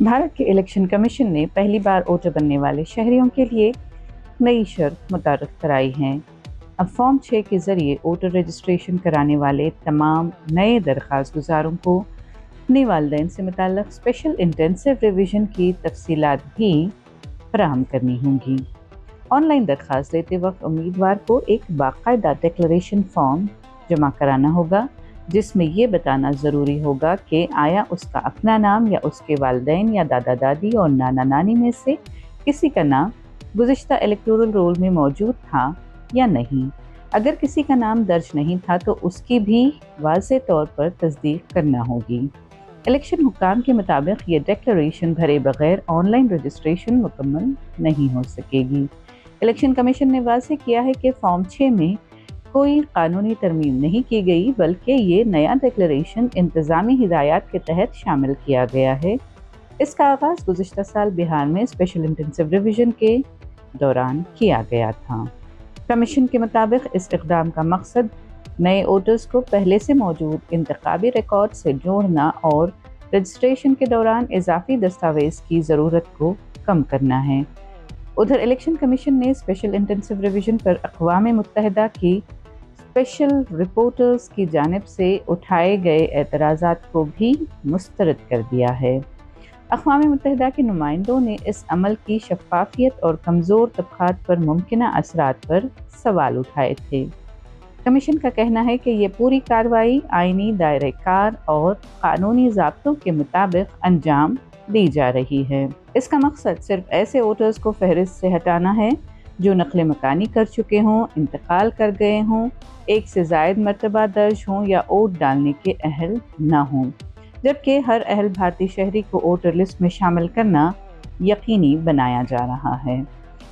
भारत के election commission ने पहली बार वोटर बनने वाले शहरियों के लिए नई शर्त मुतारफ़ कराई है। अब फॉर्म 6 के ज़रिए वोटर रजिस्ट्रेशन कराने वाले तमाम नए दरख्वास्त गुजारों को अपने वालिदैन से मुताल्लिक़ स्पेशल इंटेंसिव रिवीजन की तफसीलात भी फराहम करनी होंगी। ऑनलाइन दरख्वास्त देते वक्त उम्मीदवार को एक बाकायदा डिक्लेरेशन फॉर्म जमा कराना होगा, जिसमें ये बताना ज़रूरी होगा कि आया उसका अपना नाम या उसके वालिदैन या दादा दादी और नाना नानी में से किसी का नाम गुज़िश्ता इलेक्टोरल रोल में मौजूद था या नहीं। अगर किसी का नाम दर्ज नहीं था तो उसकी भी वाज़ेह तौर पर तस्दीक करना होगी। इलेक्शन हुक्काम के मुताबिक ये डिक्लेरेशन भरे बगैर ऑनलाइन रजिस्ट्रेशन मुकम्मल नहीं हो सकेगी। इलेक्शन कमीशन ने वाज़ेह किया है कि फॉर्म 6 में कोई कानूनी तरमीम नहीं की गई, बल्कि ये नया डिक्लेरेशन इंतज़ामी हिदायत के तहत शामिल किया गया है। इसका आगाज़ गुज़िश्ता साल बिहार में स्पेशल इंटेंसिव रिवीजन के दौरान किया गया था। कमीशन के मुताबिक इस इक़दाम का मकसद नए वोटर्स को पहले से मौजूद इंतखाबी रिकॉर्ड से जोड़ना और रजिस्ट्रेशन के दौरान इजाफी दस्तावेज़ की ज़रूरत को कम करना है। उधर इलेक्शन कमीशन ने स्पेशल इंटेंसिव रिवीजन पर अक़वाम मुत्तहिदा की स्पेशल रिपोर्टर्स की जानिब से उठाए गए एतराज़ात को भी मुस्तरद कर दिया है। अक़वाम मुत्तहिदा के नुमाइंदों ने इस अमल की शफ़ाफ़ियत और कमज़ोर तबक़ात पर मुमकिना असरात पर सवाल उठाए थे। कमीशन का कहना है कि ये पूरी कार्रवाई आइनी दायरे कार और क़ानूनी ज़ाब्तों के मुताबिक अंजाम दी जा रही है। इसका मकसद सिर्फ ऐसे वोटर्स को फहरिस्त से हटाना है जो नक़ल मकानी कर चुके हों, इंतकाल कर गए हों, एक से ज़ायद मरतबा दर्ज हों या वोट डालने के अहल न हों, जबकि हर अहल भारतीय शहरी को वोटर लिस्ट में शामिल करना यकीनी बनाया जा रहा है।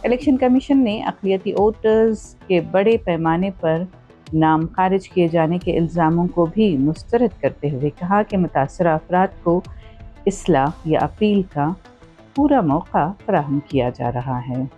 इलेक्शन कमीशन ने अक़लियती वोटर्स के बड़े पैमाने पर नाम खारिज किए जाने के इल्ज़ामों को भी मुस्तरद करते हुए कहा कि मुतासरा अफराद को इस्लाह या अपील का पूरा मौका फराहम किया जा रहा है।